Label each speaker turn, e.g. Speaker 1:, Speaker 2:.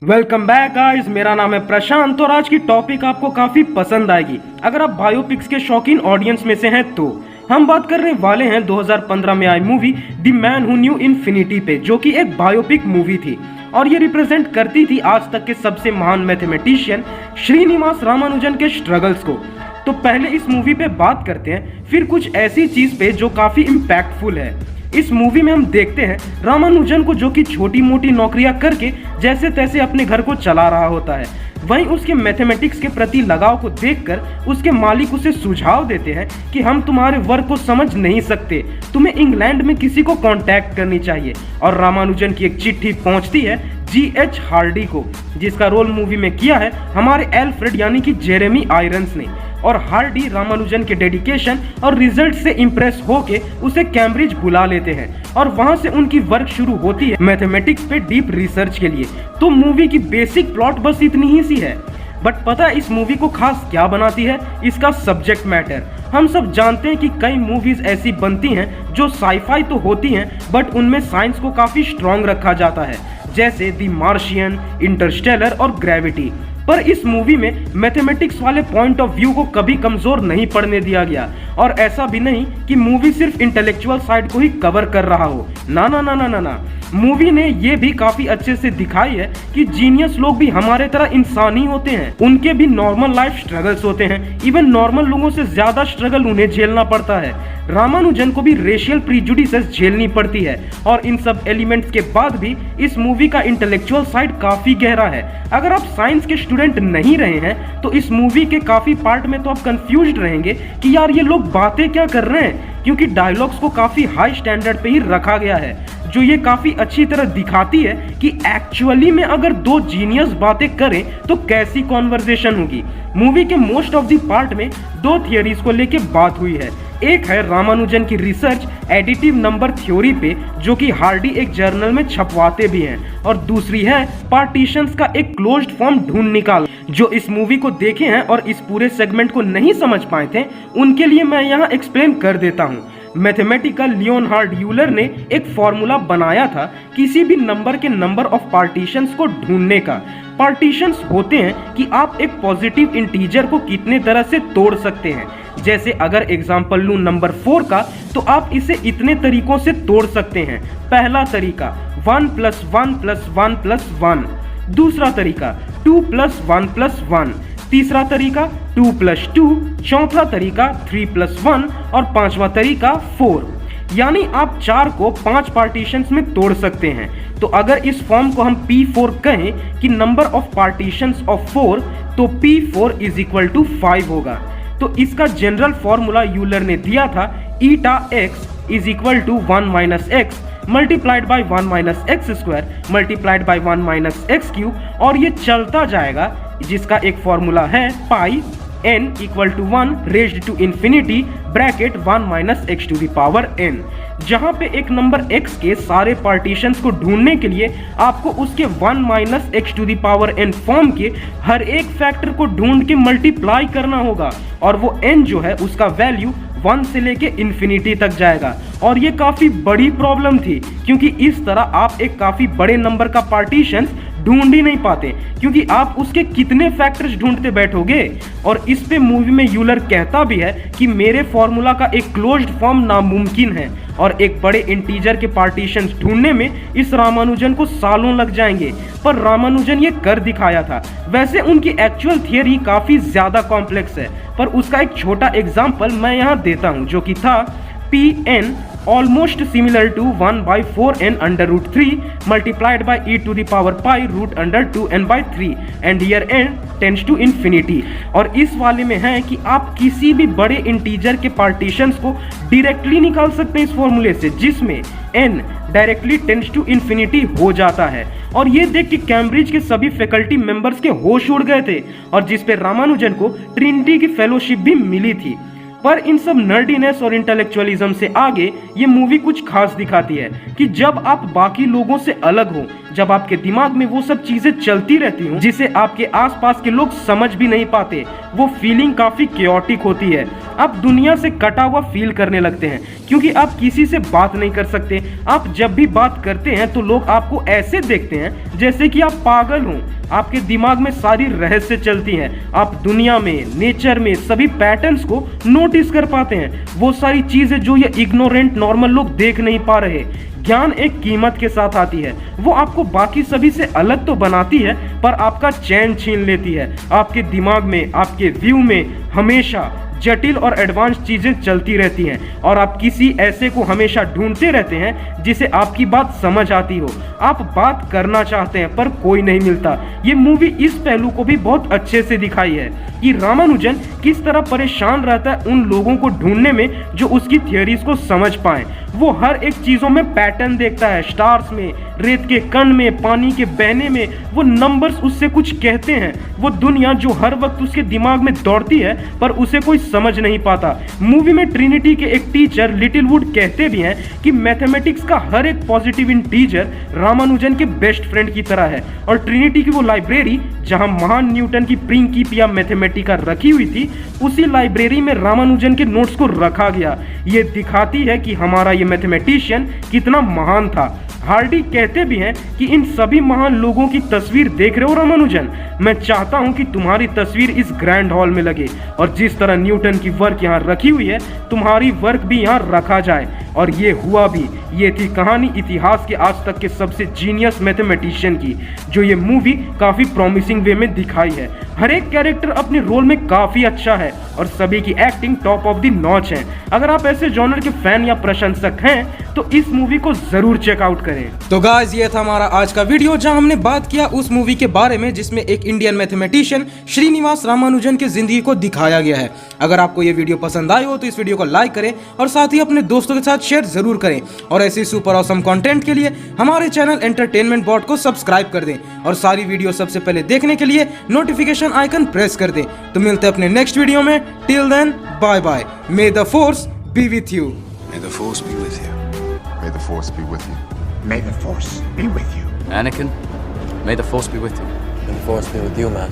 Speaker 1: Welcome back guys, मेरा नाम है प्रशांत और आज की टॉपिक आपको काफी पसंद आएगी अगर आप बायोपिक्स के शौकीन ऑडियंस में से हैं तो। हम बात करने वाले हैं 2015 में आई movie the man who knew infinity पे, जो कि एक बायोपिक मूवी थी और ये रिप्रेजेंट करती थी आज तक के सबसे महान मैथमेटिशियन श्रीनिवास रामानुजन के स्ट्रगल्स को। तो पहले इस मूवी पे बात करते हैं, फिर कुछ ऐसी चीज पे जो काफी इम्पैक्टफुल है। इस मूवी में हम देखते हैं रामानुजन को, जो कि छोटी मोटी नौकरियां करके जैसे तैसे अपने घर को चला रहा होता है। वहीं उसके मैथमेटिक्स के प्रति लगाव को देखकर उसके मालिक उसे सुझाव देते हैं कि हम तुम्हारे वर्क को समझ नहीं सकते, तुम्हें इंग्लैंड में किसी को कांटेक्ट करनी चाहिए। और रामानुजन की एक चिट्ठी पहुंचती है G.H. हार्डी को, जिसका रोल मूवी में किया है हमारे एल्फ्रेड यानी कि जेरेमी आयरन्स ने। और हार्डी रामानुजन के डेडिकेशन और रिजल्ट से इम्प्रेस होके उसे कैम्ब्रिज बुला लेते हैं और वहां से उनकी वर्क शुरू होती है मैथमेटिक्स पे डीप रिसर्च के लिए। तो मूवी की बेसिक प्लॉट बस इतनी ही सी है, बट पता है इस मूवी को खास क्या बनाती है? इसका सब्जेक्ट मैटर। हम सब जानते हैं कि कई मूवीज ऐसी बनती हैं जो साईफाई तो होती हैं बट उनमें साइंस को काफी स्ट्रॉन्ग रखा जाता है, जैसे द मार्शियन, इंटरस्टेलर और ग्रेविटी। पर इस मूवी में मैथमेटिक्स वाले पॉइंट ऑफ व्यू को कभी कमजोर नहीं पड़ने दिया गया। और ऐसा भी नहीं कि मूवी सिर्फ इंटेलेक्चुअल साइड को ही कवर कर रहा हो, ना ना ना ना ना ना। मूवी ने ये भी काफी अच्छे से दिखाई है कि जीनियस लोग भी हमारे तरह इंसान ही होते हैं, उनके भी नॉर्मल लाइफ स्ट्रगल्स होते हैं, इवन नॉर्मल लोगों से ज्यादा स्ट्रगल उन्हें झेलना पड़ता है। रामानुजन को भी रेशियल प्रीजुडिसेस झेलनी पड़ती है और इन सब एलिमेंट्स के बाद भी इस मूवी का इंटेलेक्चुअल साइड काफी गहरा है। अगर आप साइंस के स्टूडेंट नहीं रहे हैं तो इस मूवी के काफी पार्ट में तो आप कंफ्यूज्ड रहेंगे कि यार ये लोग बातें क्या कर रहे हैं, क्योंकि डायलॉग्स को काफी हाई स्टैंडर्ड पे ही रखा गया है, जो ये काफी अच्छी तरह दिखाती है कि एक्चुअली में अगर दो जीनियस बातें करें तो कैसी कॉन्वर्सेशन होगी। मूवी के मोस्ट ऑफ द पार्ट में दो थियरीज को लेके बात हुई है। एक है रामानुजन की रिसर्च एडिटिव नंबर थ्योरी पे, जो कि हार्डी एक जर्नल में छपवाते भी हैं, और दूसरी है पार्टीशंस का एक क्लोज्ड फॉर्म ढूंढ निकाल। जो इस मूवी को देखे हैं और इस पूरे सेगमेंट को नहीं समझ पाए थे उनके लिए मैं यहाँ एक्सप्लेन कर देता हूँ। मैथमेटिकल लियोनहार्ड यूलर ने एक फॉर्मूला बनाया था किसी भी नंबर के नंबर ऑफ पार्टीशंस को ढूंढने का। पार्टीशंस होते हैं कि आप एक पॉजिटिव इंटीजर को कितने तरह से तोड़ सकते हैं। जैसे अगर एग्जांपल लूं नंबर 4 का, तो आप इसे इतने तरीकों से तोड़ सकते हैं। पहला तरीका 1 + 1 + 1 + 1, दूसरा तरीका 2 + 1 + 1, तीसरा तरीका 2 + 2, चौथा तरीका 3 + 1 और पांचवा तरीका 4। यानी आप 4 को 5 पार्टीशंस में तोड़ सकते हैं। तो अगर इस फॉर्म को हम P4 कहें कि नंबर ऑफ पार्टीशंस ऑफ 4, तो P4 = 5 होगा। तो इसका जनरल फॉर्मूला यूलर ने दिया था ईटा x = 1 - x multiplied by 1 - x² multiplied by 1 - x³ और ये चलता जाएगा, जिसका एक फॉर्मूला है pi n = 1 raised to infinity bracket 1 - x⁴n। जहां पे एक नंबर x के सारे पार्टीशंस को ढूंढने के लिए आपको उसके 1 - x⁴n फॉर्म के हर एक फैक्टर को ढूंढ के मल्टीप्लाई करना होगा, और वो n जो है उसका वैल्यू 1 से लेके इन्फिनिटी तक जाएगा। और ये काफी बड़ी प्रॉब्लम थी, क्योंकि इस तरह आप एक काफी बड़े नंबर का पार्टीशंस ढूंढ ही नहीं पाते, क्योंकि आप उसके कितने फैक्टर्स ढूंढते बैठोगे। और इस पे मूवी में यूलर कहता भी है कि मेरे फॉर्मूला का एक क्लोज्ड फॉर्म नामुमकिन है, और एक बड़े इंटीजर के पार्टीशंस ढूंढने में इस रामानुजन को सालों लग जाएंगे। पर रामानुजन ये कर दिखाया था। वैसे उनकी एक्चुअल थियरी काफी ज्यादा कॉम्प्लेक्स है, पर उसका एक छोटा एग्जाम्पल मैं यहाँ देता हूँ, जो कि था Pn almost similar to 1/4n under √3 multiplied by e⁴ √2n/3 and here n tends to infinity। और इस वाले में है कि आप किसी भी बड़े इंटीजर के पार्टीशंस को डायरेक्टली निकाल सकते हैं इस फॉर्मूले से, जिसमें n directly tends to infinity हो जाता है। और ये देख के कैम्ब्रिज के सभी फैकल्टी मेंबर्स के होश उड़ गए थे, और जिस पे रामानुजन को ट्रिनिटी की फेलोशिप भी मिली थी। पर इन सब नर्डीनेस और इंटेलेक्चुअलिज्म से आगे ये मूवी कुछ खास दिखाती है कि जब आप बाकी लोगों से अलग हो, जब आपके दिमाग में वो सब चीजें चलती रहती हूँ जिसे आपके आसपास के लोग समझ भी नहीं पाते, वो फीलिंग काफी केओटिक होती है। आप दुनिया से कटा हुआ फील करने लगते हैं क्योंकि आप किसी से बात नहीं कर सकते। आप जब भी बात करते हैं तो लोग आपको ऐसे देखते हैं जैसे कि आप पागल हों। आपके दिमाग में सारी रहस्य चलती हैं। आप दुनिया में, नेचर में सभी पैटर्न्स को नोटिस कर पाते हैं, वो सारी चीजें जो ये इग्नोरेंट नॉर्मल लोग देख नहीं पा रहे। ज्ञान एक कीमत के साथ आती है, वो आपको बाकी सभी से अलग तो बनाती है पर आपका चैन छीन लेती है। आपके दिमाग में, आपके व्यू में हमेशा जटिल और एडवांस चीजें चलती रहती हैं और आप किसी ऐसे को हमेशा ढूंढते रहते हैं जिसे आपकी बात समझ आती हो। आप बात करना चाहते हैं पर कोई नहीं मिलता। ये मूवी इस पहलू को भी बहुत अच्छे से दिखाई है कि रामानुजन किस तरह परेशान रहता है उन लोगों को ढूंढने में जो उसकी थियोरीज को समझ पाएं। वो हर एक चीजों में पैटर्न देखता है, स्टार्स में, रेत के कण में, पानी के बहने में। वो नंबर्स उससे कुछ कहते हैं। वो दुनिया जो हर वक्त उसके दिमाग में दौड़ती है पर उसे कोई समझ नहीं पाता। मूवी में ट्रिनिटी के एक टीचर लिटिलवुड कहते भी हैं कि मैथमेटिक्स का हर एक पॉजिटिव इंटीजर रामानुजन के बेस्ट फ्रेंड की तरह है। और ट्रिनिटी की वो लाइब्रेरी जहां महान न्यूटन की प्रिंकिपिया मैथमेटिका रखी हुई थी, उसी लाइब्रेरी में रामानुजन के नोट्स को रखा गया। ये दिखाती है कि हमारा ये मैथमेटिशियन कितना महान था। हार्डी कहते भी हैं कि इन सभी महान लोगों की तस्वीर देख रहे हो रामानुजन, मैं चाहता हूं कि तुम्हारी तस्वीर इस ग्रैंड हॉल में लगे और जिस तरह न्यूटन की वर्क यहाँ रखी हुई है तुम्हारी वर्क भी यहाँ रखा जाए। और ये हुआ भी। ये थी कहानी इतिहास के आज तक के सबसे जीनियस मैथमेटिशियन की, जो ये मूवी काफी प्रॉमिसिंग वे में दिखाई है। हर एक कैरेक्टर अपने रोल में काफी अच्छा है और सभी की acting top of the notch है। अगर आप ऐसे जॉनर के फैन या प्रशंसक हैं तो इस मूवी को जरूर चेकआउट करें।
Speaker 2: तो गाइस, ये था हमारा आज का वीडियो जहां हमने बात किया उस मूवी के बारे में जिसमें एक इंडियन मैथमेटिशियन श्रीनिवास रामानुजन की जिंदगी को दिखाया गया है। अगर आपको ये वीडियो पसंद आई हो तो इस वीडियो को लाइक करें और साथ ही अपने दोस्तों के साथ शेयर जरूर करें। और ऐसे सुपर ऑसम कंटेंट के लिए हमारे चैनल एंटरटेनमेंट बॉट को सब्सक्राइब कर दें और सारी वीडियो सबसे पहले देखने के लिए नोटिफिकेशन आइकन प्रेस कर दें। तो मिलते हैं अपने नेक्स्ट वीडियो में। Till then, bye bye. May the force be with you.
Speaker 3: May the force be with you.
Speaker 4: May the force be with you.
Speaker 3: May the force be with you.
Speaker 5: Anakin, may the force be with you.
Speaker 6: May the force be with you, man.